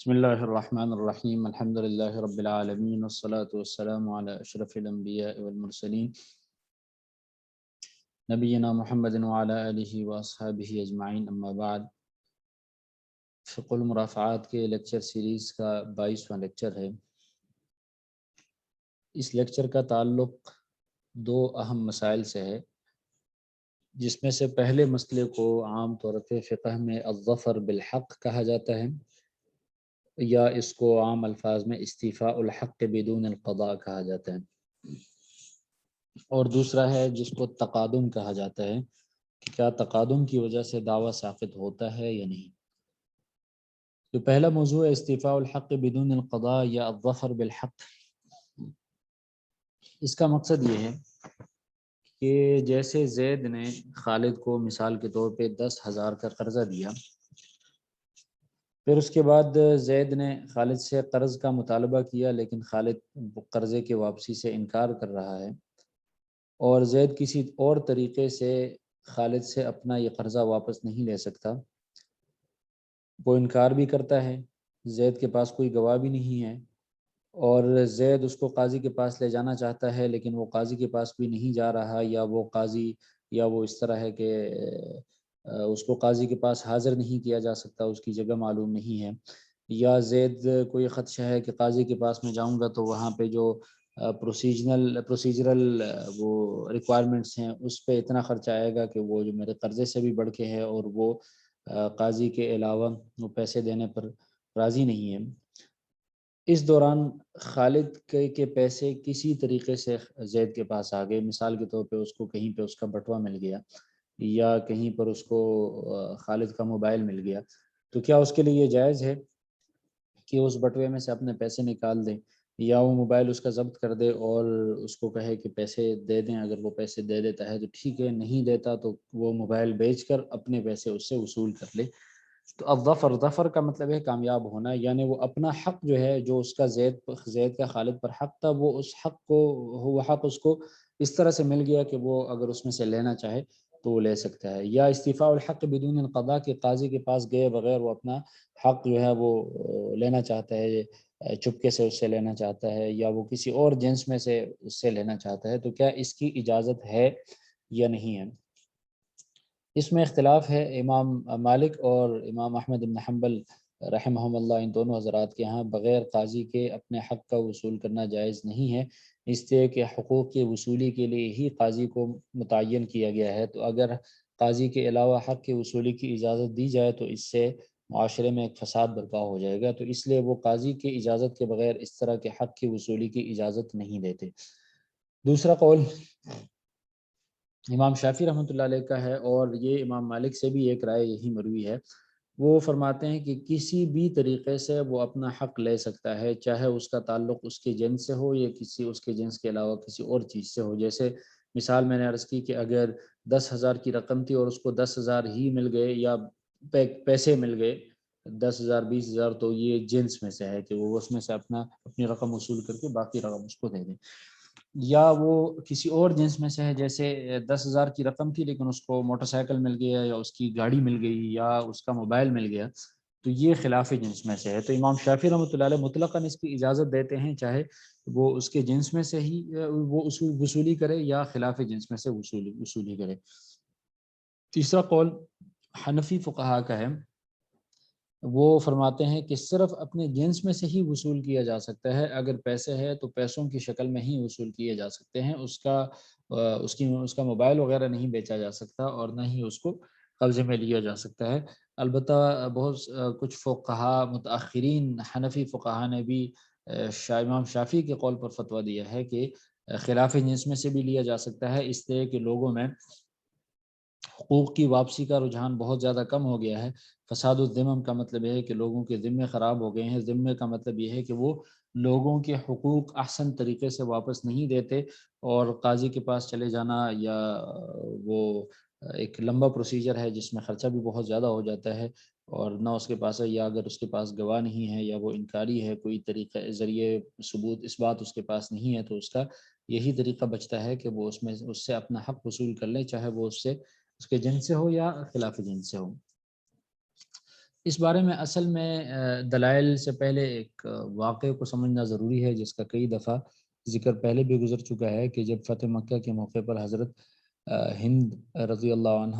بسم اللہ الرحمن الرحیم الحمد للہ رب العالمین والصلاة والسلام علی اشرف الانبیاء والمرسلین نبینا محمد وعلی آلہ واصحابہ اجمعین، اما بعد۔ فقہ المرافعات کے لیکچر سیریز کا 22واں لیکچر ہے۔ اس لیکچر کا تعلق دو اہم مسائل سے ہے، جس میں سے پہلے مسئلے کو عام طور پہ فقہ میں الظفر بالحق کہا جاتا ہے، یا اس کو عام الفاظ میں استیفاء الحق بدون القضاء کہا جاتا ہے، اور دوسرا ہے جس کو تقادم کہا جاتا ہے کہ کیا تقادم کی وجہ سے دعویٰ ساقط ہوتا ہے یا نہیں۔ تو پہلا موضوع ہے استیفاء الحق بدون القضاء یا الظفر بالحق۔ اس کا مقصد یہ ہے کہ جیسے زید نے خالد کو مثال کے طور پہ 10,000 کا قرضہ دیا، پھر اس کے بعد زید نے خالد سے قرض کا مطالبہ کیا، لیکن خالد قرضے کے واپسی سے انکار کر رہا ہے، اور زید کسی اور طریقے سے خالد سے اپنا یہ قرضہ واپس نہیں لے سکتا، وہ انکار بھی کرتا ہے، زید کے پاس کوئی گواہ بھی نہیں ہے، اور زید اس کو قاضی کے پاس لے جانا چاہتا ہے، لیکن وہ قاضی کے پاس بھی نہیں جا رہا، یا وہ قاضی یا وہ اس طرح ہے کہ اس کو قاضی کے پاس حاضر نہیں کیا جا سکتا، اس کی جگہ معلوم نہیں ہے، یا زید کو یہ خدشہ ہے کہ قاضی کے پاس میں جاؤں گا تو وہاں پہ جو پروسیجرل وہ ریکوائرمنٹس ہیں اس پہ اتنا خرچہ آئے گا کہ وہ جو میرے قرضے سے بھی بڑھ کے ہے، اور وہ قاضی کے علاوہ وہ پیسے دینے پر راضی نہیں ہے۔ اس دوران خالد کے پیسے کسی طریقے سے زید کے پاس آ گئے، مثال کے طور پہ اس کو کہیں پہ اس کا بٹوا مل گیا، یا کہیں پر اس کو خالد کا موبائل مل گیا، تو کیا اس کے لیے یہ جائز ہے کہ اس بٹوے میں سے اپنے پیسے نکال دیں، یا وہ موبائل اس کا ضبط کر دے اور اس کو کہے کہ پیسے دے دیں؟ اگر وہ پیسے دے دیتا ہے تو ٹھیک ہے، نہیں دیتا تو وہ موبائل بیچ کر اپنے پیسے اس سے وصول کر لے۔ تو اب ظفر کا مطلب ہے کامیاب ہونا، یعنی وہ اپنا حق جو ہے، جو اس کا زید کا خالد پر حق تھا، وہ حق اس کو اس طرح سے مل گیا کہ وہ اگر اس میں سے لینا چاہے تو وہ لے سکتا ہے۔ یا استیفاء الحق بدون القضاء، کہ قاضی کے پاس گئے بغیر وہ اپنا حق جو ہے وہ لینا چاہتا ہے، چپکے سے اس سے لینا چاہتا ہے، یا وہ کسی اور جنس میں سے اس سے لینا چاہتا ہے، تو کیا اس کی اجازت ہے یا نہیں ہے؟ اس میں اختلاف ہے۔ امام مالک اور امام احمد بن حنبل رحمہم اللہ، ان دونوں حضرات کے ہاں بغیر قاضی کے اپنے حق کا وصول کرنا جائز نہیں ہے، اس لیے کہ حقوق کی وصولی کے لیے ہی قاضی کو متعین کیا گیا ہے۔ تو اگر قاضی کے علاوہ حق کی وصولی کی اجازت دی جائے تو اس سے معاشرے میں ایک فساد برپا ہو جائے گا، تو اس لیے وہ قاضی کی اجازت کے بغیر اس طرح کے حق کی وصولی کی اجازت نہیں دیتے۔ دوسرا قول امام شافعی رحمۃ اللہ علیہ کا ہے، اور یہ امام مالک سے بھی ایک رائے یہی مروی ہے۔ وہ فرماتے ہیں کہ کسی بھی طریقے سے وہ اپنا حق لے سکتا ہے، چاہے اس کا تعلق اس کے جنس سے ہو یا کسی اس کے جنس کے علاوہ کسی اور چیز سے ہو۔ جیسے مثال میں نے عرض کی کہ اگر 10,000 کی رقم تھی اور اس کو 10,000 ہی مل گئے، یا پیسے مل گئے 10,000 20,000، تو یہ جنس میں سے ہے کہ وہ اس میں سے اپنی رقم وصول کر کے باقی رقم اس کو دے دیں۔ یا وہ کسی اور جنس میں سے ہے، جیسے 10,000 کی رقم تھی لیکن اس کو موٹر سائیکل مل گیا، یا اس کی گاڑی مل گئی، یا اس کا موبائل مل گیا، تو یہ خلاف جنس میں سے ہے۔ تو امام شافعی رحمۃ اللہ علیہ مطلقاً اس کی اجازت دیتے ہیں، چاہے وہ اس کے جنس میں سے ہی وہ وصولی کرے یا خلاف جنس میں سے وصولی کرے۔ تیسرا قول حنفی فقہا کا ہے، وہ فرماتے ہیں کہ صرف اپنے جنس میں سے ہی وصول کیا جا سکتا ہے۔ اگر پیسے ہے تو پیسوں کی شکل میں ہی وصول کیے جا سکتے ہیں، اس کا موبائل وغیرہ نہیں بیچا جا سکتا، اور نہ ہی اس کو قبضے میں لیا جا سکتا ہے۔ البتہ بہت کچھ فقہا متاخرین حنفی فقہا نے بھی امام شافعی کے قول پر فتویٰ دیا ہے کہ خلاف جنس میں سے بھی لیا جا سکتا ہے، اس لیے کہ لوگوں میں حقوق کی واپسی کا رجحان بہت زیادہ کم ہو گیا ہے۔ فساد الذمم کا مطلب یہ ہے کہ لوگوں کے ذمے خراب ہو گئے ہیں۔ ذمے کا مطلب یہ ہے کہ وہ لوگوں کے حقوق احسن طریقے سے واپس نہیں دیتے، اور قاضی کے پاس چلے جانا یا وہ ایک لمبا پروسیجر ہے جس میں خرچہ بھی بہت زیادہ ہو جاتا ہے، اور نہ اس کے پاس ہے، یا اگر اس کے پاس گواہ نہیں ہے یا وہ انکاری ہے، کوئی طریقہ ذریعے ثبوت اس بات اس کے پاس نہیں ہے، تو اس کا یہی طریقہ بچتا ہے کہ وہ اس سے اپنا حق وصول کر لے، چاہے وہ اس کے جنس سے ہو یا خلاف جنس سے ہو۔ اس بارے میں اصل میں دلائل سے پہلے ایک واقعے کو سمجھنا ضروری ہے، جس کا کئی دفعہ ذکر پہلے بھی گزر چکا ہے کہ جب فتح مکہ کے موقع پر حضرت ہند رضی اللہ عنہ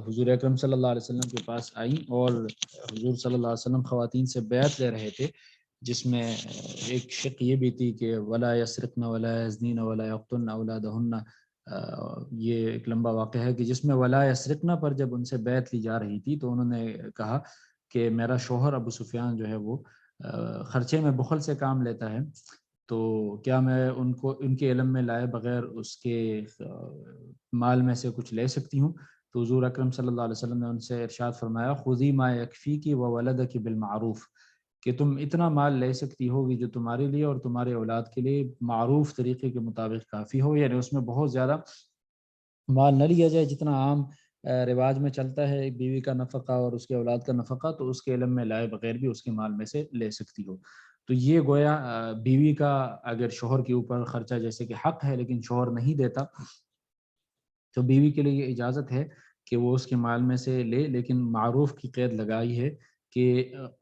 حضور اکرم صلی اللہ علیہ وسلم کے پاس آئیں، اور حضور صلی اللہ علیہ وسلم خواتین سے بیعت لے رہے تھے، جس میں ایک شق یہ بھی تھی کہ ولا یسرقن ولا یزنین ولا یقتلن اولادہن، یہ ایک لمبا واقعہ ہے کہ جس میں ولا یسرقن پر جب ان سے بیعت لی جا رہی تھی تو انہوں نے کہا کہ میرا شوہر ابو سفیان جو ہے وہ خرچے میں بخل سے کام لیتا ہے، تو کیا میں ان کے علم میں لائے بغیر اس کے مال میں سے کچھ لے سکتی ہوں؟ تو حضور اکرم صلی اللہ علیہ وسلم نے ان سے ارشاد فرمایا خذی ما یکفیکی وولدکی بالمعروف، کہ تم اتنا مال لے سکتی ہوگی جو تمہارے لیے اور تمہارے اولاد کے لیے معروف طریقے کے مطابق کافی ہو، یعنی اس میں بہت زیادہ مال نہ لیا جائے جتنا عام رواج میں چلتا ہے بیوی کا نفقہ اور اس کے اولاد کا نفقہ، تو اس کے علم میں لائے بغیر بھی اس کے مال میں سے لے سکتی ہو۔ تو یہ گویا بیوی کا اگر شوہر کے اوپر خرچہ جیسے کہ حق ہے لیکن شوہر نہیں دیتا، تو بیوی کے لیے یہ اجازت ہے کہ وہ اس کے مال میں سے لے، لیکن معروف کی قید لگائی ہے کہ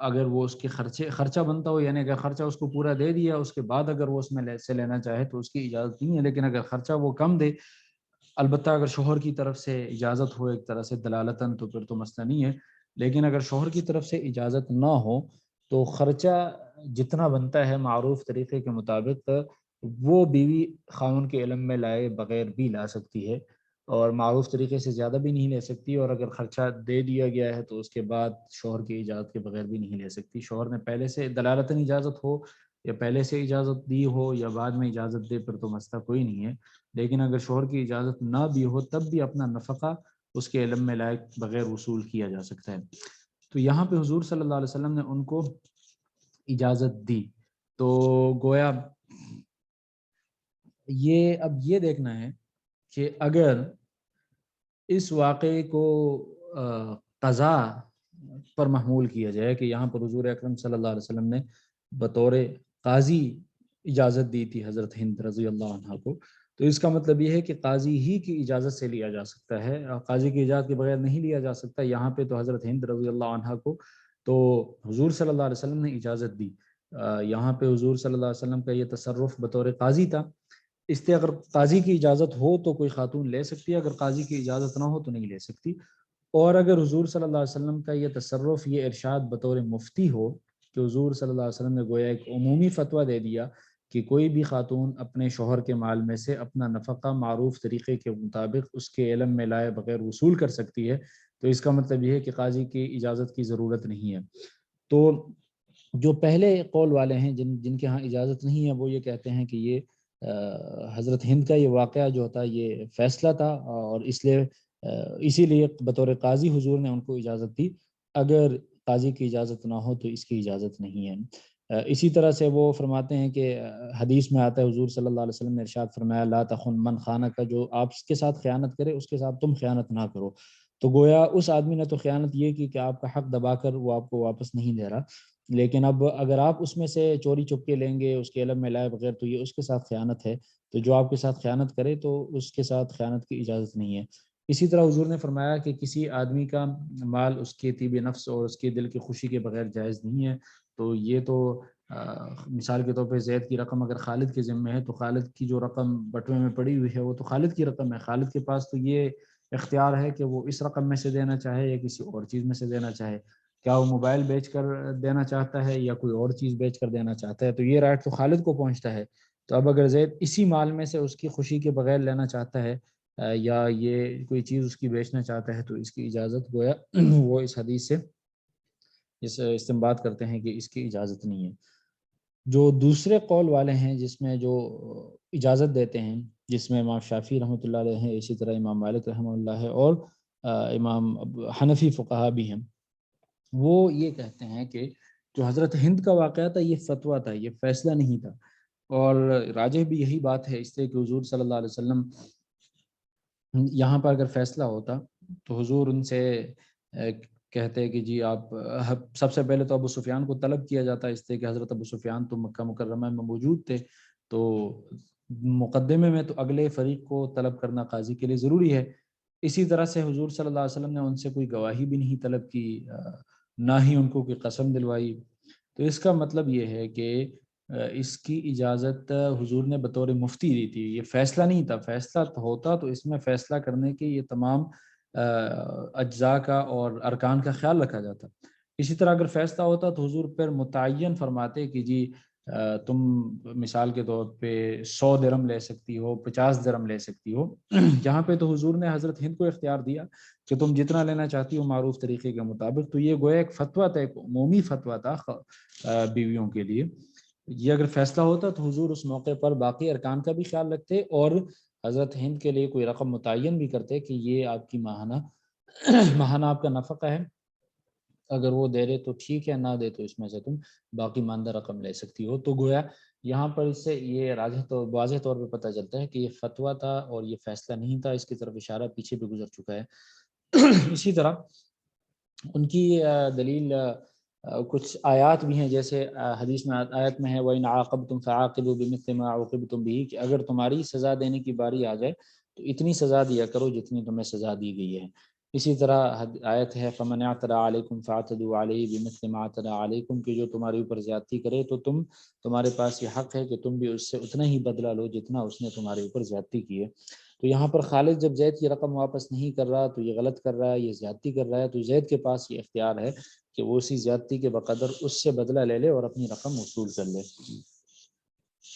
اگر وہ اس کے خرچہ بنتا ہو، یعنی اگر خرچہ اس کو پورا دے دیا اس کے بعد اگر وہ اس میں سے لینا چاہے تو اس کی اجازت نہیں ہے، لیکن اگر خرچہ وہ کم دے، البتہ اگر شوہر کی طرف سے اجازت ہو ایک طرح سے دلالتاً، تو پھر تو مسئلہ نہیں ہے، لیکن اگر شوہر کی طرف سے اجازت نہ ہو تو خرچہ جتنا بنتا ہے معروف طریقے کے مطابق وہ بیوی خاوند کے علم میں لائے بغیر بھی لا سکتی ہے، اور معروف طریقے سے زیادہ بھی نہیں لے سکتی، اور اگر خرچہ دے دیا گیا ہے تو اس کے بعد شوہر کی اجازت کے بغیر بھی نہیں لے سکتی۔ شوہر نے پہلے سے دلالتاً اجازت ہو یا پہلے سے اجازت دی ہو یا بعد میں اجازت دے، پر تو مسئلہ کوئی نہیں ہے، لیکن اگر شوہر کی اجازت نہ بھی ہو تب بھی اپنا نفقہ اس کے علم میں لائے بغیر وصول کیا جا سکتا ہے۔ تو یہاں پہ حضور صلی اللہ علیہ وسلم نے ان کو اجازت دی، تو گویا اب یہ دیکھنا ہے کہ اگر اس واقعے کو قضا پر محمول کیا جائے کہ یہاں پر حضور اکرم صلی اللہ علیہ وسلم نے بطور قاضی اجازت دی تھی حضرت ہند رضی اللہ عنہ کو، تو اس کا مطلب یہ ہے کہ قاضی ہی کی اجازت سے لیا جا سکتا ہے، قاضی کی اجازت کے بغیر نہیں لیا جا سکتا۔ یہاں پہ تو حضرت ہند رضی اللہ عنہ کو تو حضور صلی اللہ علیہ وسلم نے اجازت دی، یہاں پہ حضور صلی اللہ علیہ وسلم کا یہ تصرف بطور قاضی تھا، اس لیے اگر قاضی کی اجازت ہو تو کوئی خاتون لے سکتی ہے، اگر قاضی کی اجازت نہ ہو تو نہیں لے سکتی۔ اور اگر حضور صلی اللہ علیہ وسلم کا یہ تصرف، یہ ارشاد بطور مفتی ہو کہ حضور صلی اللہ علیہ وسلم نے گویا ایک عمومی فتویٰ دے دیا کہ کوئی بھی خاتون اپنے شوہر کے مال میں سے اپنا نفقہ معروف طریقے کے مطابق اس کے علم میں لائے بغیر وصول کر سکتی ہے، تو اس کا مطلب یہ ہے کہ قاضی کی اجازت کی ضرورت نہیں ہے۔ تو جو پہلے قول والے ہیں جن کے ہاں اجازت نہیں ہے، وہ یہ کہتے ہیں کہ یہ حضرت ہند کا یہ واقعہ جو تھا یہ فیصلہ تھا، اور اسی لیے بطور قاضی حضور نے ان کو اجازت دی، اگر قاضی کی اجازت نہ ہو تو اس کی اجازت نہیں ہے۔ اسی طرح سے وہ فرماتے ہیں کہ حدیث میں آتا ہے حضور صلی اللہ علیہ وسلم نے ارشاد فرمایا لا تخن من خانہ کا، جو آپ کے ساتھ خیانت کرے اس کے ساتھ تم خیانت نہ کرو، تو گویا اس آدمی نے تو خیانت یہ کی کہ آپ کا حق دبا کر وہ آپ کو واپس نہیں دے رہا، لیکن اب اگر آپ اس میں سے چوری چپ کے لیں گے اس کے علم میں لائے بغیر تو یہ اس کے ساتھ خیانت ہے، تو جو آپ کے ساتھ خیانت کرے تو اس کے ساتھ خیانت کی اجازت نہیں ہے۔ اسی طرح حضور نے فرمایا کہ کسی آدمی کا مال اس کے طیب نفس اور اس کے دل کی خوشی کے بغیر جائز نہیں ہے، تو یہ تو مثال کے طور پہ زید کی رقم اگر خالد کے ذمہ ہے تو خالد کی جو رقم بٹوے میں پڑی ہوئی ہے وہ تو خالد کی رقم ہے، خالد کے پاس تو یہ اختیار ہے کہ وہ اس رقم میں سے دینا چاہے یا کسی اور چیز میں سے دینا چاہے، کیا وہ موبائل بیچ کر دینا چاہتا ہے یا کوئی اور چیز بیچ کر دینا چاہتا ہے، تو یہ رائٹ تو خالد کو پہنچتا ہے۔ تو اب اگر زید اسی مال میں سے اس کی خوشی کے بغیر لینا چاہتا ہے یا یہ کوئی چیز اس کی بیچنا چاہتا ہے تو اس کی اجازت گویا وہ اس حدیث سے استنباط کرتے ہیں کہ اس کی اجازت نہیں ہے۔ جو دوسرے قول والے ہیں جس میں جو اجازت دیتے ہیں، جس میں امام شافعی رحمۃ اللہ علیہ ہیں، اسی طرح امام مالک رحمہ اللہ ہے، اور امام حنفی فقہا بھی ہیں، وہ یہ کہتے ہیں کہ جو حضرت ہند کا واقعہ تھا یہ فتویٰ تھا، یہ فیصلہ نہیں تھا، اور راجح بھی یہی بات ہے، اس لیے کہ حضور صلی اللہ علیہ وسلم یہاں پر اگر فیصلہ ہوتا تو حضور ان سے کہتے کہ جی آپ سب سے پہلے تو ابو سفیان کو طلب کیا جاتا ہے، اس لیے کہ حضرت ابو سفیان تو مکہ مکرمہ میں موجود تھے، تو مقدمے میں تو اگلے فریق کو طلب کرنا قاضی کے لیے ضروری ہے۔ اسی طرح سے حضور صلی اللہ علیہ وسلم نے ان سے کوئی گواہی بھی نہیں طلب کی، نہ ہی ان کو کوئی قسم دلوائی۔ تو اس کا مطلب یہ ہے کہ اس کی اجازت حضور نے بطور مفتی دی تھی، یہ فیصلہ نہیں تھا۔ فیصلہ ہوتا تو اس میں فیصلہ کرنے کے یہ تمام اجزاء کا اور ارکان کا خیال رکھا جاتا۔ اسی طرح اگر فیصلہ ہوتا تو حضور پر متعین فرماتے کہ جی تم مثال کے طور پہ 100 درہم لے سکتی ہو، 50 درہم لے سکتی ہو۔ یہاں پہ تو حضور نے حضرت ہند کو اختیار دیا کہ تم جتنا لینا چاہتی ہو معروف طریقے کے مطابق۔ تو یہ گویا ایک فتویٰ تھا، ایک عمومی فتویٰ تھا بیویوں کے لیے۔ یہ اگر فیصلہ ہوتا تو حضور اس موقع پر باقی ارکان کا بھی خیال رکھتے اور حضرت ہند کے لیے کوئی رقم متعین بھی کرتے کہ یہ آپ کی ماہانہ آپ کا نفقہ ہے، اگر وہ دے رہے تو ٹھیک ہے، نہ دے تو اس میں سے تم باقی ماندہ رقم لے سکتی ہو۔ تو گویا یہاں پر اس سے یہ واضح طور پہ پتہ چلتا ہے کہ یہ فتویٰ تھا اور یہ فیصلہ نہیں تھا، اس کی طرف اشارہ پیچھے بھی گزر چکا ہے۔ اسی طرح ان کی دلیل کچھ آیات بھی ہیں، جیسے حدیث میں آیت میں ہے وَإِنْ عَاقَبْتُمْ فَعَاقِبُوا بِمِثْلِ مَا عُوقِبْتُمْ بِهِ، کہ اگر تمہاری سزا دینے کی باری آ جائے تو اتنی سزا دیا کرو جتنی تمہیں سزا دی گئی ہے۔ اسی طرح آیت ہے فَمَنْ اعْتَدَىٰ عَلَيْكُمْ فَاعْتَدُوا عَلَيْهِ بِمِثْلِ مَا اعْتَدَىٰ عَلَيْكُمْ، کہ جو تمہارے اوپر زیادتی کرے تو تمہارے پاس یہ حق ہے کہ تم بھی اس سے اتنا ہی بدلہ لو جتنا اس نے تمہارے اوپر زیادتی کی ہے۔ تو یہاں پر خالد جب زید کی رقم واپس نہیں کر رہا تو یہ غلط کر رہا ہے، یہ زیادتی کر رہا ہے، تو زید کے پاس یہ اختیار ہے کہ وہ اسی زیادتی کے بقدر اس سے بدلہ لے لے اور اپنی رقم وصول کر لے۔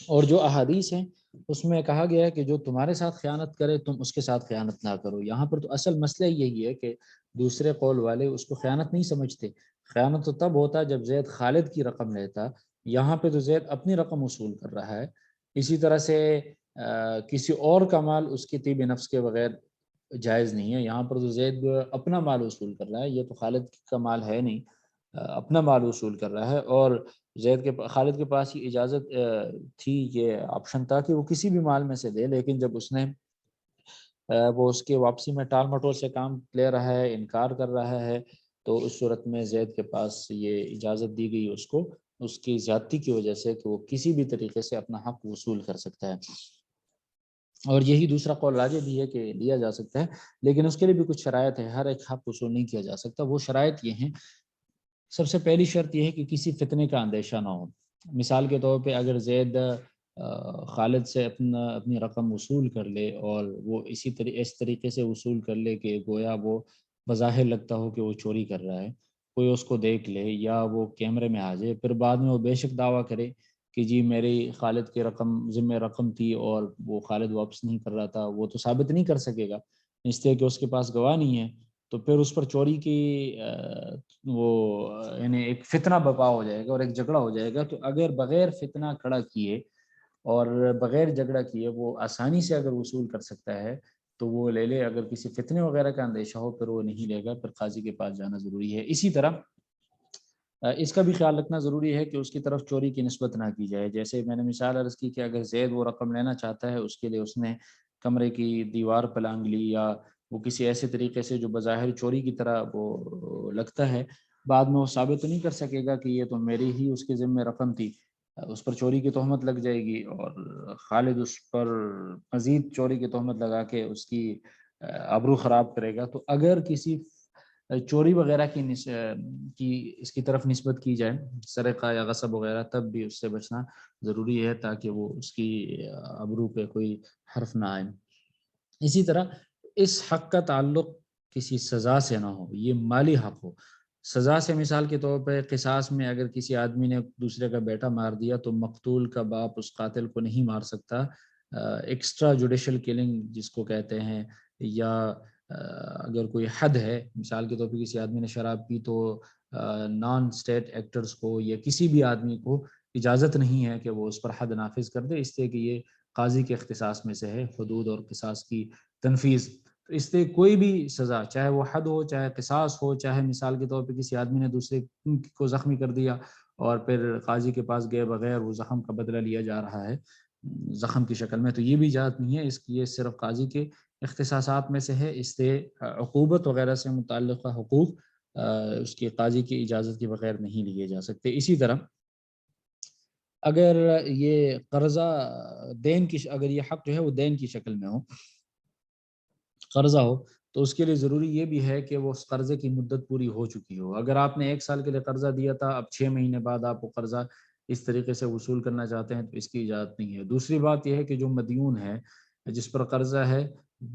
اور جو احادیث ہیں اس میں کہا گیا ہے کہ جو تمہارے ساتھ خیانت کرے تم اس کے ساتھ خیانت نہ کرو۔ یہاں پر تو اصل مسئلہ یہی ہے کہ دوسرے قول والے اس کو خیانت نہیں سمجھتے۔ خیانت تو تب ہوتا جب زید خالد کی رقم لیتا، یہاں پہ تو زید اپنی رقم وصول کر رہا ہے۔ اسی طرح سے کسی اور کا مال اس کی طیب نفس کے بغیر جائز نہیں ہے۔ یہاں پر تو زید اپنا مال وصول کر رہا ہے، یہ تو خالد کا مال ہے نہیں، اپنا مال وصول کر رہا ہے۔ اور خالد کے پاس یہ اجازت تھی، یہ آپشن تھا کہ وہ کسی بھی مال میں سے دے، لیکن جب اس نے وہ اس کے واپسی میں ٹال مٹول سے کام لے رہا ہے، انکار کر رہا ہے، تو اس صورت میں زید کے پاس یہ اجازت دی گئی اس کو، اس کی زیادتی کی وجہ سے، کہ وہ کسی بھی طریقے سے اپنا حق وصول کر سکتا ہے۔ اور یہی دوسرا قول راجح بھی ہے کہ لیا جا سکتا ہے، لیکن اس کے لیے بھی کچھ شرائط ہے، ہر ایک حق وصول نہیں کیا جا سکتا۔ وہ شرائط یہ ہیں، سب سے پہلی شرط یہ ہے کہ کسی فتنے کا اندیشہ نہ ہو۔ مثال کے طور پہ اگر زید خالد سے اپنی رقم وصول کر لے اور وہ اس طریقے سے وصول کر لے کہ گویا وہ بظاہر لگتا ہو کہ وہ چوری کر رہا ہے، کوئی اس کو دیکھ لے یا وہ کیمرے میں آ جائے، پھر بعد میں وہ بے شک دعویٰ کرے کہ جی میری خالد کی ذمہ رقم تھی اور وہ خالد واپس نہیں کر رہا تھا، وہ تو ثابت نہیں کر سکے گا اس لیے کہ اس کے پاس گواہ نہیں ہے، تو پھر اس پر چوری کی وہ یعنی ایک فتنہ برپا ہو جائے گا اور ایک جھگڑا ہو جائے گا۔ تو اگر بغیر فتنہ کھڑا کیے اور بغیر جھگڑا کیے وہ آسانی سے اگر وصول کر سکتا ہے تو وہ لے لے، اگر کسی فتنے وغیرہ کا اندیشہ ہو پھر وہ نہیں لے گا، پھر قاضی کے پاس جانا ضروری ہے۔ اسی طرح اس کا بھی خیال رکھنا ضروری ہے کہ اس کی طرف چوری کی نسبت نہ کی جائے۔ جیسے میں نے مثال عرض کی کہ اگر زید وہ رقم لینا چاہتا ہے، اس کے لیے اس نے کمرے کی دیوار پہ لانگ لی یا وہ کسی ایسے طریقے سے جو بظاہر چوری کی طرح وہ لگتا ہے، بعد میں وہ ثابت تو نہیں کر سکے گا کہ یہ تو میری ہی اس کے ذمہ رقم تھی، اس پر چوری کی تہمت لگ جائے گی اور خالد اس پر مزید چوری کی تہمت لگا کے اس کی آبرو خراب کرے گا۔ تو اگر کسی چوری وغیرہ کی اس کی طرف نسبت کی جائے، سرقہ یا غصب وغیرہ، تب بھی اس سے بچنا ضروری ہے تاکہ وہ اس کی آبرو پہ کوئی حرف نہ آئے۔ اسی طرح اس حق کا تعلق کسی سزا سے نہ ہو، یہ مالی حق ہو۔ سزا سے مثال کے طور پہ قصاص میں اگر کسی آدمی نے دوسرے کا بیٹا مار دیا تو مقتول کا باپ اس قاتل کو نہیں مار سکتا۔ ایکسٹرا جوڈیشل کلنگ جس کو کہتے ہیں، یا اگر کوئی حد ہے، مثال کے طور پہ کسی آدمی نے شراب پی تو نان اسٹیٹ ایکٹرز کو یا کسی بھی آدمی کو اجازت نہیں ہے کہ وہ اس پر حد نافذ کر دے، اس لیے کہ یہ قاضی کے اختصاص میں سے ہے، حدود اور قصاص کی تنفیذ۔ تو اس لیے کوئی بھی سزا، چاہے وہ حد ہو، چاہے قصاص ہو، چاہے مثال کے طور پہ کسی آدمی نے دوسرے کو زخمی کر دیا اور پھر قاضی کے پاس گئے بغیر وہ زخم کا بدلہ لیا جا رہا ہے زخم کی شکل میں، تو یہ بھی اجازت نہیں ہے، یہ صرف قاضی کے اختصاصات میں سے ہے۔ اس سے عقوبت وغیرہ سے متعلقہ حقوق اس کی قاضی کی اجازت کے بغیر نہیں لیے جا سکتے۔ اسی طرح اگر یہ قرضہ اگر یہ حق جو ہے وہ دین کی شکل میں ہو، قرضہ ہو، تو اس کے لیے ضروری یہ بھی ہے کہ وہ اس قرضے کی مدت پوری ہو چکی ہو۔ اگر آپ نے 1 سال کے لیے قرضہ دیا تھا، اب 6 مہینے بعد آپ وہ قرضہ اس طریقے سے وصول کرنا چاہتے ہیں تو اس کی اجازت نہیں ہے۔ دوسری بات یہ ہے کہ جو مدیون ہے، جس پر قرضہ ہے،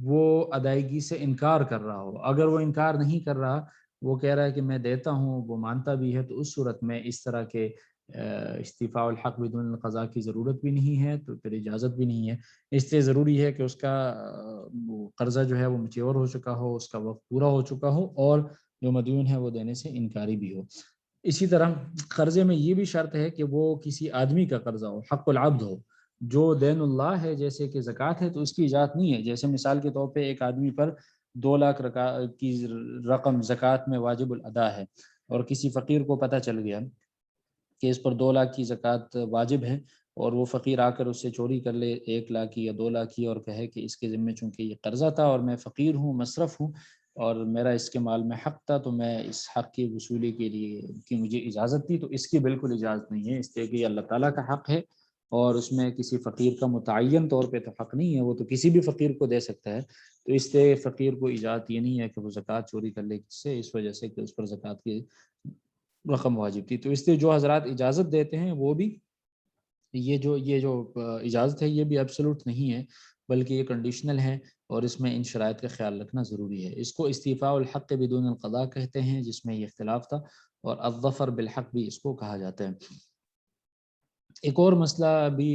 وہ ادائیگی سے انکار کر رہا ہو۔ اگر وہ انکار نہیں کر رہا، وہ کہہ رہا ہے کہ میں دیتا ہوں، وہ مانتا بھی ہے، تو اس صورت میں اس طرح کے استیفاء الحق بدون القضاء کی ضرورت بھی نہیں ہے، تو پھر اجازت بھی نہیں ہے۔ اس لیے ضروری ہے کہ اس کا وہ قرضہ جو ہے وہ میچور ہو چکا ہو، اس کا وقت پورا ہو چکا ہو، اور جو مدیون ہے وہ دینے سے انکاری بھی ہو۔ اسی طرح قرضے میں یہ بھی شرط ہے کہ وہ کسی آدمی کا قرضہ ہو، حق العبد ہو۔ جو دین اللہ ہے جیسے کہ زکوٰۃ ہے، تو اس کی اجازت نہیں ہے۔ جیسے مثال کے طور پہ ایک آدمی پر 2 لاکھ کی رقم زکوٰۃ میں واجب الادا ہے، اور کسی فقیر کو پتہ چل گیا کہ اس پر 2 لاکھ کی زکوٰۃ واجب ہے، اور وہ فقیر آ کر اس سے چوری کر لے 1 لاکھ کی یا 2 لاکھ کی، اور کہے کہ اس کے ذمے چونکہ یہ قرضہ تھا اور میں فقیر ہوں، مصرف ہوں، اور میرا اس کے مال میں حق تھا، تو میں اس حق کی وصولی کے لیے کہ مجھے اجازت تھی، تو اس کی بالکل اجازت نہیں ہے، اس لیے کہ یہ اللہ تعالیٰ کا حق ہے، اور اس میں کسی فقیر کا متعین طور پہ تو حق نہیں ہے، وہ تو کسی بھی فقیر کو دے سکتا ہے۔ تو اس لیے فقیر کو اجازت یہ نہیں ہے کہ وہ زکوٰۃ چوری کر لے کس سے، اس وجہ سے کہ اس پر زکوٰۃ کی رقم واجب تھی۔ تو اس لیے جو حضرات اجازت دیتے ہیں وہ بھی یہ جو اجازت ہے یہ بھی ایبسولوٹ نہیں ہے، بلکہ یہ کنڈیشنل ہے، اور اس میں ان شرائط کا خیال رکھنا ضروری ہے۔ اس کو استیفاء الحق بدون القضاء کہتے ہیں، جس میں یہ اختلاف تھا، اور الظفر بالحق بھی اس کو کہا جاتا ہے۔ ایک اور مسئلہ ابھی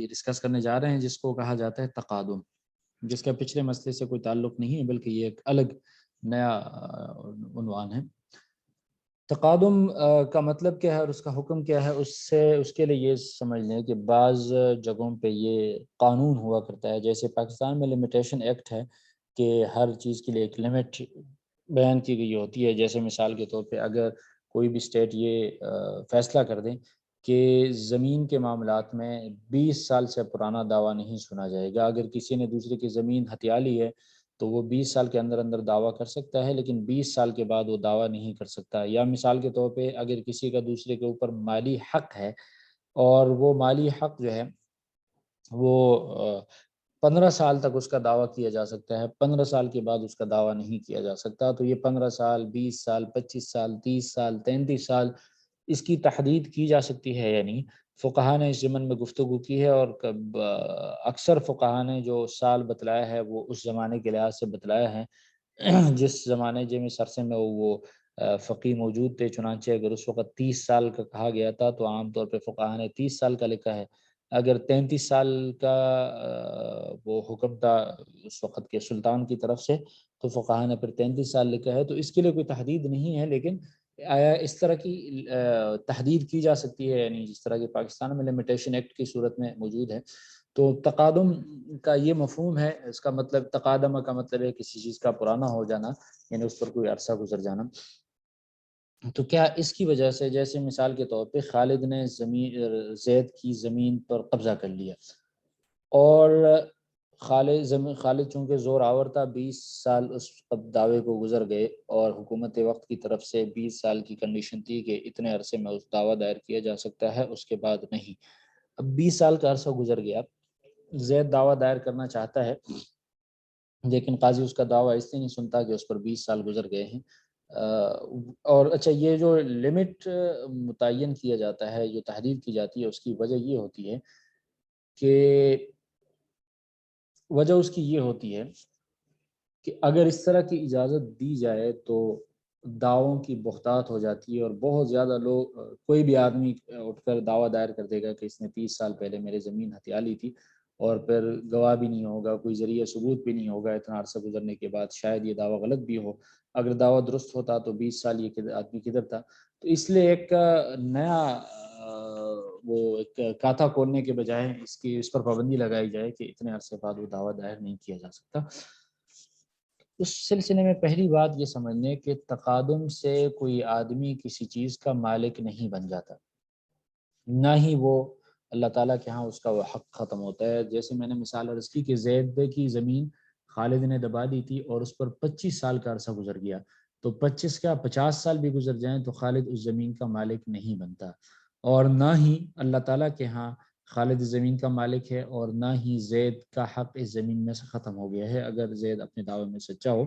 ڈسکس کرنے جا رہے ہیں، جس کو کہا جاتا ہے تقادم، جس کا پچھلے مسئلے سے کوئی تعلق نہیں ہے، بلکہ یہ ایک الگ نیا عنوان ہے۔ تقادم کا مطلب کیا ہے اور اس کا حکم کیا ہے؟ اس کے لیے یہ سمجھ لیں کہ بعض جگہوں پہ یہ قانون ہوا کرتا ہے، جیسے پاکستان میں لمیٹیشن ایکٹ ہے کہ ہر چیز کے لیے ایک لمٹ بیان کی گئی ہوتی ہے۔ جیسے مثال کے طور پہ اگر کوئی بھی اسٹیٹ یہ فیصلہ کر دیں کہ زمین کے معاملات میں 20 سال سے پرانا دعویٰ نہیں سنا جائے گا، اگر کسی نے دوسرے کی زمین ہتھیا لی ہے تو وہ 20 سال کے اندر اندر دعویٰ کر سکتا ہے، لیکن 20 سال کے بعد وہ دعویٰ نہیں کر سکتا۔ یا مثال کے طور پہ اگر کسی کا دوسرے کے اوپر مالی حق ہے، اور وہ مالی حق جو ہے وہ 15 سال تک اس کا دعویٰ کیا جا سکتا ہے، 15 سال کے بعد اس کا دعویٰ نہیں کیا جا سکتا، تو یہ 15 سال، 20 سال، 25 سال، 30 سال، 33 سال اس کی تحدید کی جا سکتی ہے یا نہیں؟ فقہاء نے اس ضمن میں گفتگو کی ہے، اور اکثر فقہاء نے جو سال بتلایا ہے وہ اس زمانے کے لحاظ سے بتلایا ہے جس زمانے جس عرصے میں وہ فقی موجود تھے۔ چنانچہ اگر اس وقت 30 سال کا کہا گیا تھا تو عام طور پہ فقہاء نے 30 سال کا لکھا ہے۔ اگر 33 سال کا وہ حکم تھا اس وقت کے سلطان کی طرف سے، تو فقہاء نے پھر 33 سال لکھا ہے۔ تو اس کے لیے کوئی تحدید نہیں ہے، لیکن آیا اس طرح کی تحدید کی جا سکتی ہے، یعنی جس طرح کی پاکستان میں لمیٹیشن ایکٹ کی صورت میں موجود ہے۔ تو تقادم کا یہ مفہوم ہے، اس کا مطلب تقادم کا مطلب ہے کسی چیز کا پرانا ہو جانا، یعنی اس پر کوئی عرصہ گزر جانا۔ تو کیا اس کی وجہ سے، جیسے مثال کے طور پہ خالد نے زید کی زمین پر قبضہ کر لیا، اور خالد چونکہ زور آور تھا، 20 سال اس دعوے کو گزر گئے، اور حکومت وقت کی طرف سے 20 سال کی کنڈیشن تھی کہ اتنے عرصے میں اس دعویٰ دائر کیا جا سکتا ہے، اس کے بعد نہیں۔ اب 20 سال کا عرصہ گزر گیا، زید دعویٰ دائر کرنا چاہتا ہے، لیکن قاضی اس کا دعویٰ اس لیے نہیں سنتا کہ اس پر 20 سال گزر گئے ہیں۔ اور اچھا، یہ جو لمٹ متعین کیا جاتا ہے، جو تحدید کی جاتی ہے، اس کی وجہ یہ ہوتی ہے کہ اگر اس طرح کی اجازت دی جائے تو دعووں کی بہتات ہو جاتی ہے، اور بہت زیادہ لوگ، کوئی بھی آدمی اٹھ کر دعویٰ دائر کر دے گا کہ اس نے 30 سال پہلے میرے زمین ہتھیا لی تھی، اور پھر گواہ بھی نہیں ہوگا، کوئی ذریعہ ثبوت بھی نہیں ہوگا، اتنا عرصہ گزرنے کے بعد شاید یہ دعویٰ غلط بھی ہو۔ اگر دعویٰ درست ہوتا تو 20 سال یہ آدمی کدھر تھا؟ تو اس لیے ایک نیا وہ ایک کاتھا کھولنے کے بجائے اس پر پابندی لگائی جائے کہ اتنے عرصے بعد وہ دعویٰ دائر نہیں کیا جا سکتا۔ اس سلسلے میں پہلی بات یہ سمجھنے کہ تقادم سے کوئی آدمی کسی چیز کا مالک نہیں بن جاتا، نہ ہی وہ اللہ تعالیٰ کے ہاں اس کا وہ حق ختم ہوتا ہے۔ جیسے میں نے مثال عرض کی کہ زید کی زمین خالد نے دبا دی تھی، اور اس پر 25 سال کا عرصہ گزر گیا، تو 25 کا 50 سال بھی گزر جائیں تو خالد اس زمین کا مالک نہیں بنتا، اور نہ ہی اللہ تعالیٰ کے ہاں خالد اس زمین کا مالک ہے اور نہ ہی زید کا حق اس زمین میں سے ختم ہو گیا ہے اگر زید اپنے دعوے میں سچا ہو،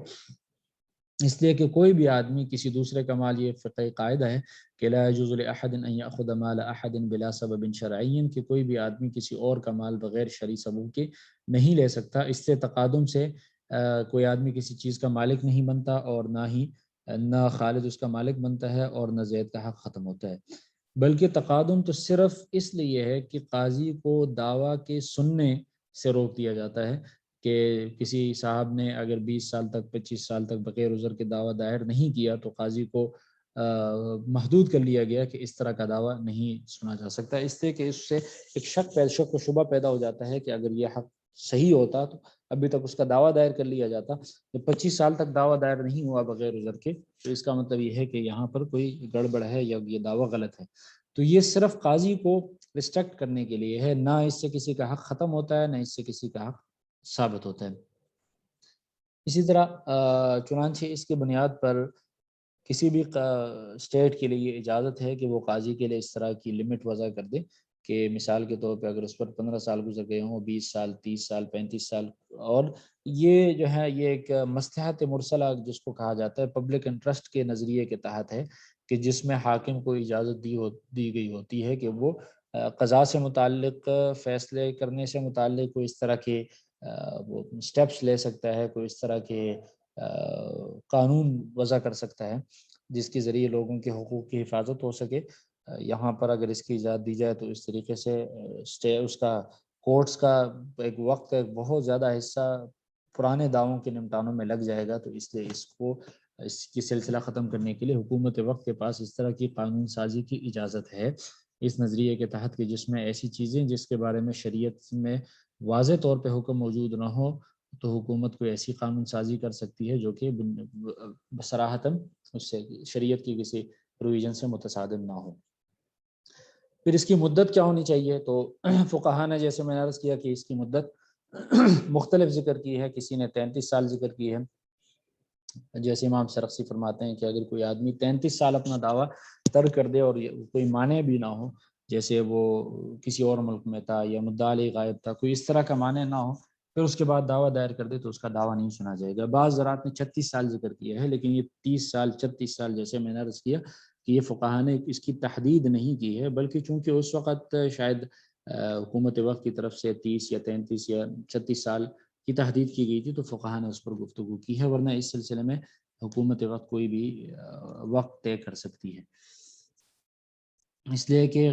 اس لیے کہ کوئی بھی آدمی کسی دوسرے کا مال، یہ فقہی قاعدہ ہے کہ لا يجوز لأحد ان يأخذ مال احد بلا سبب شرعی، کہ کوئی بھی آدمی کسی اور کا مال بغیر شرعی سبب کے نہیں لے سکتا۔ اس سے تقادم سے کوئی آدمی کسی چیز کا مالک نہیں بنتا، اور نہ خالد اس کا مالک بنتا ہے اور نہ زید کا حق ختم ہوتا ہے، بلکہ تقادم تو صرف اس لیے ہے کہ قاضی کو دعویٰ کے سننے سے روک دیا جاتا ہے، کہ کسی صاحب نے اگر 20 سال تک 25 سال تک بغیر عذر کے دعویٰ دائر نہیں کیا تو قاضی کو محدود کر لیا گیا کہ اس طرح کا دعویٰ نہیں سنا جا سکتا، اس لیے کہ اس سے ایک شک و شبہ پیدا ہو جاتا ہے کہ اگر یہ حق صحیح ہوتا تو ابھی تک اس کا دعویٰ دائر کر لیا جاتا، جب 25 سال تک دعویٰ دائر نہیں ہوا بغیر عذر کے تو اس کا مطلب یہ ہے کہ یہاں پر کوئی گڑبڑ ہے یا یہ دعویٰ غلط ہے۔ تو یہ صرف قاضی کو ریسٹرکٹ کرنے کے لیے ہے، نہ اس سے کسی کا حق ختم ہوتا ہے نہ اس سے کسی کا حق ثابت ہوتا ہے۔ اسی طرح چنانچہ اس کی بنیاد پر کسی بھی اسٹیٹ کے لیے اجازت ہے کہ وہ قاضی کے لیے اس طرح کی لمٹ وضع کر دے کہ مثال کے طور پہ اگر اس پر 15 سال گزر گئے ہوں، 20 سال، 30 سال، 35 سال، اور یہ جو ہے یہ ایک مصلحت مرسلہ جس کو کہا جاتا ہے پبلک انٹرسٹ کے نظریے کے تحت ہے، کہ جس میں حاکم کو اجازت دی گئی ہوتی ہے کہ وہ قضاء سے متعلق فیصلے کرنے سے متعلق کوئی اس طرح کے وہ سٹیپس لے سکتا ہے، کوئی اس طرح کے قانون وضع کر سکتا ہے جس کے ذریعے لوگوں کے حقوق کی حفاظت ہو سکے۔ یہاں پر اگر اس کی اجازت دی جائے تو اس طریقے سے اس کا کورٹس کا ایک وقت ایک بہت زیادہ حصہ پرانے دعووں کے نمٹانوں میں لگ جائے گا، تو اس لیے اس کی سلسلہ ختم کرنے کے لیے حکومت وقت کے پاس اس طرح کی قانون سازی کی اجازت ہے، اس نظریے کے تحت کہ جس میں ایسی چیزیں جس کے بارے میں شریعت میں واضح طور پہ حکم موجود نہ ہو تو حکومت کوئی ایسی قانون سازی کر سکتی ہے جو کہ بصراحتاً اس سے شریعت کی کسی پروویژن سے متصادم نہ ہو۔ پھر اس کی مدت کیا ہونی چاہیے؟ تو فقہا نے جیسے میں نے عرض کیا کہ اس کی مدت مختلف ذکر کی ہے، کسی نے 33 سال ذکر کی ہے، جیسے امام سرخسی فرماتے ہیں کہ اگر کوئی آدمی 33 سال اپنا دعویٰ ترک کر دے اور کوئی مانع بھی نہ ہو، جیسے وہ کسی اور ملک میں تھا یا مدعا علیہ غائب تھا، کوئی اس طرح کا مانع نہ ہو، پھر اس کے بعد دعویٰ دائر کر دے تو اس کا دعویٰ نہیں سنا جائے گا۔ بعض ذرات نے 36 سال ذکر کیا ہے، لیکن یہ 30 سال 36 سال جیسے میں نے عرض کیا کہ یہ فقہا نے اس کی تحدید نہیں کی ہے، بلکہ چونکہ اس وقت شاید حکومت وقت کی طرف سے 30 یا 33 یا 36 سال کی تحدید کی گئی تھی تو فقہا نے اس پر گفتگو کی ہے، ورنہ اس سلسلے میں حکومت وقت کوئی بھی وقت طے کر سکتی ہے، اس لیے کہ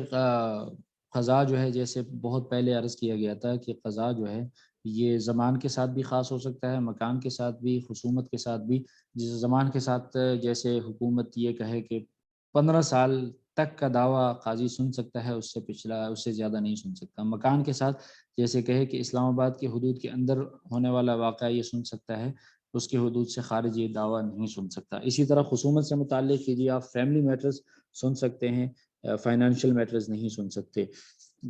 قضاء جو ہے جیسے بہت پہلے عرض کیا گیا تھا کہ قضاء جو ہے یہ زمان کے ساتھ بھی خاص ہو سکتا ہے، مکان کے ساتھ بھی، خصومت کے ساتھ بھی۔ جس زمان کے ساتھ جیسے حکومت یہ کہے کہ 15 سال تک کا دعویٰ قاضی سن سکتا ہے، اس سے پچھلا اس سے زیادہ نہیں سن سکتا۔ مکان کے ساتھ جیسے کہے کہ اسلام آباد کے حدود کے اندر ہونے والا واقعہ یہ سن سکتا ہے، اس کے حدود سے خارج یہ دعویٰ نہیں سن سکتا۔ اسی طرح خصومت سے متعلق کیجیے، آپ فیملی میٹرز سن سکتے ہیں، فائنینشیل میٹرز نہیں سن سکتے۔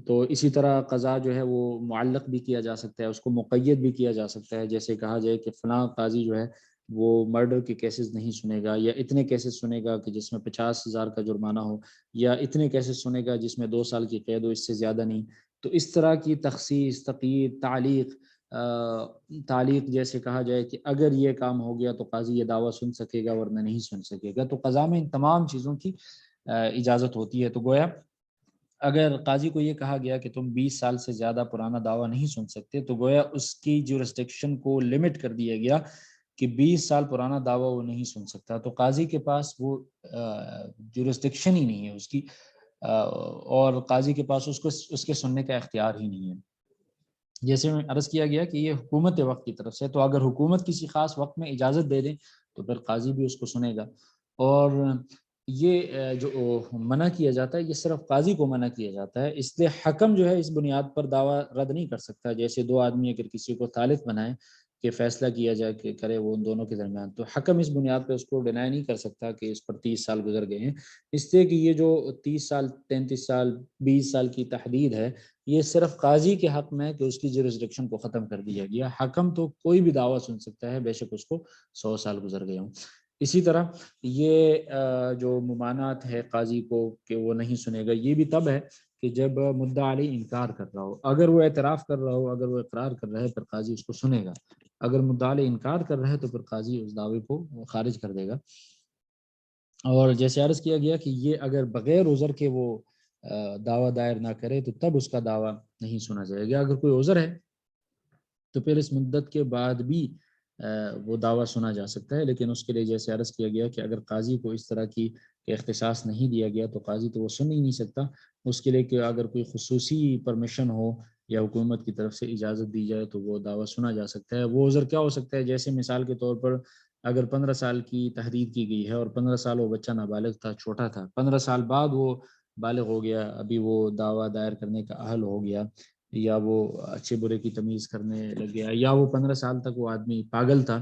تو اسی طرح قضاء جو ہے وہ معلق بھی کیا جا سکتا ہے، اس کو مقید بھی کیا جا سکتا ہے، جیسے کہا جائے کہ فلاں قاضی جو ہے وہ مرڈر کے کیسز نہیں سنے گا، یا اتنے کیسز سنے گا کہ جس میں 50,000 کا جرمانہ ہو، یا اتنے کیسز سنے گا جس میں 2 سال کی قید ہو، اس سے زیادہ نہیں۔ تو اس طرح کی تخصیص، تقیید، تعلیق جیسے کہا جائے کہ اگر یہ کام ہو گیا تو قاضی یہ دعویٰ سن سکے گا ورنہ نہیں سن سکے گا، تو قضاء میں ان تمام چیزوں کی اجازت ہوتی ہے۔ تو گویا اگر قاضی کو یہ کہا گیا کہ تم 20 سال سے زیادہ پرانا دعویٰ نہیں سن سکتے، تو گویا اس کی جورسڈکشن کو لمٹ کر دیا گیا کہ 20 سال پرانا دعویٰ وہ نہیں سن سکتا، تو قاضی کے پاس وہ جورسڈکشن ہی نہیں ہے اس کی، اور قاضی کے پاس اس کے سننے کا اختیار ہی نہیں ہے۔ جیسے میں عرض کیا گیا کہ یہ حکومت وقت کی طرف سے، تو اگر حکومت کسی خاص وقت میں اجازت دے دیں تو پھر قاضی بھی اس کو سنے گا، اور یہ جو منع کیا جاتا ہے یہ صرف قاضی کو منع کیا جاتا ہے، اس لیے حکم جو ہے اس بنیاد پر دعویٰ رد نہیں کر سکتا۔ جیسے 2 آدمی اگر کسی کو ثالث بنائے کہ فیصلہ کیا جائے کہ کرے وہ ان دونوں کے درمیان، تو حکم اس بنیاد پہ اس کو ڈینائی نہیں کر سکتا کہ اس پر 30 سال گزر گئے ہیں، اس لیے کہ یہ جو 30 سال، 33 سال، 20 سال کی تحدید ہے یہ صرف قاضی کے حق میں کہ اس کی جورسڈکشن کو ختم کر دیا گیا۔ حکم تو کوئی بھی دعویٰ سن سکتا ہے، بے شک اس کو 100 سال گزر گئے ہوں۔ اسی طرح یہ جو ممانعت ہے قاضی کو کہ وہ نہیں سنے گا، یہ بھی تب ہے کہ جب مدعا علیہ انکار کر رہا ہو، اگر وہ اعتراف کر رہا ہو، اگر وہ اقرار کر رہا ہے پھر قاضی اس کو سنے گا، اگر مدعا علیہ انکار کر رہا ہے تو پھر قاضی اس دعوے کو خارج کر دے گا۔ اور جیسے عرض کیا گیا کہ یہ اگر بغیر عذر کے وہ دعویٰ دائر نہ کرے تو تب اس کا دعویٰ نہیں سنا جائے گا۔ اگر کوئی عذر ہے تو پھر اس مدت کے بعد بھی وہ دعویٰ سنا جا سکتا ہے، لیکن اس کے لیے جیسے عرض کیا گیا کہ اگر قاضی کو اس طرح کی اختصاص نہیں دیا گیا تو قاضی تو وہ سن ہی نہیں سکتا۔ اس کے لیے کہ اگر کوئی خصوصی پرمیشن ہو یا حکومت کی طرف سے اجازت دی جائے تو وہ دعویٰ سنا جا سکتا ہے۔ وہ عذر کیا ہو سکتا ہے؟ جیسے مثال کے طور پر اگر 15 سال کی تحدید کی گئی ہے اور 15 سال وہ بچہ نابالغ تھا، چھوٹا تھا، 15 سال بعد وہ بالغ ہو گیا، ابھی وہ دعویٰ دائر کرنے کا اہل ہو گیا، یا وہ اچھے برے کی تمیز کرنے لگ گیا، یا وہ 15 سال تک وہ آدمی پاگل تھا،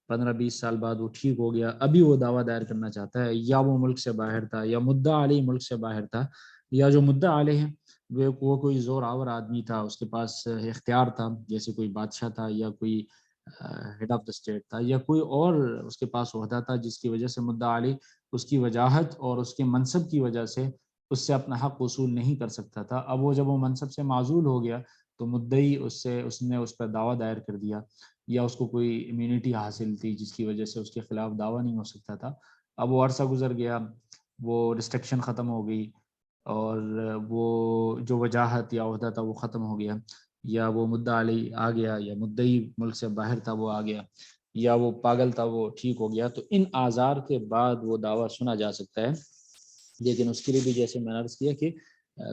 15-20 سال بعد وہ ٹھیک ہو گیا، ابھی وہ دعویٰ دائر کرنا چاہتا ہے، یا وہ ملک سے باہر تھا، یا مدعا علیہ ملک سے باہر تھا، یا جو مدعا علیہ ہے وہ کوئی زور آور آدمی تھا، اس کے پاس اختیار تھا، جیسے کوئی بادشاہ تھا یا کوئی ہیڈ آف دا اسٹیٹ تھا یا کوئی اور اس کے پاس عہدہ تھا، جس کی وجہ سے مدعا علیہ اس کی وجاہت اور اس کے منصب کی وجہ سے اس سے اپنا حق وصول نہیں کر سکتا تھا۔ اب وہ جب وہ منصب سے معزول ہو گیا تو مدعی اس نے اس پر دعویٰ دائر کر دیا، یا اس کو کوئی امیونٹی حاصل تھی جس کی وجہ سے اس کے خلاف دعویٰ نہیں ہو سکتا تھا۔ اب وہ عرصہ گزر گیا، وہ ریسٹرکشن ختم ہو گئی، اور وہ جو وجاہت یا عہدہ تھا وہ ختم ہو گیا، یا وہ مدعا علیہ آ گیا، یا مدعی ملک سے باہر تھا وہ آ گیا، یا وہ پاگل تھا وہ ٹھیک ہو گیا، تو ان آزار کے بعد وہ دعویٰ سنا جا سکتا ہے۔ لیکن اس کے لیے بھی جیسے میں نے عرض کیا کہ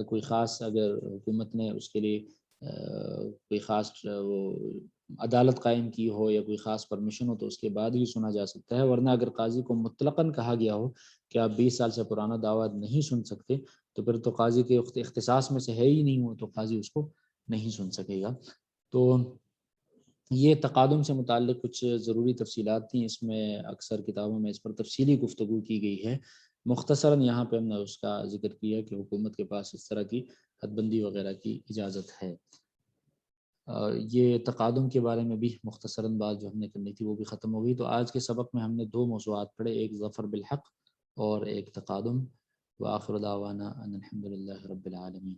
کوئی خاص اگر حکومت نے اس کے لیے کوئی خاص وہ عدالت قائم کی ہو یا کوئی خاص پرمیشن ہو تو اس کے بعد ہی سنا جا سکتا ہے، ورنہ اگر قاضی کو مطلقاً کہا گیا ہو کہ آپ 20 سال سے پرانا دعویٰ نہیں سن سکتے تو پھر تو قاضی کے اختصاص میں سے ہے ہی نہیں، ہو تو قاضی اس کو نہیں سن سکے گا۔ تو یہ تقادم سے متعلق کچھ ضروری تفصیلات تھیں، اس میں اکثر کتابوں میں اس پر تفصیلی گفتگو کی گئی ہے، مختصراً یہاں پہ ہم نے اس کا ذکر کیا کہ حکومت کے پاس اس طرح کی حد بندی وغیرہ کی اجازت ہے۔ یہ تقادم کے بارے میں بھی مختصراً بات جو ہم نے کرنی تھی وہ بھی ختم ہو گئی۔ تو آج کے سبق میں ہم نے 2 موضوعات پڑھے، ایک ظفر بالحق اور ایک تقادم۔ وآخر دعوانا ان الحمد للہ رب العالمین۔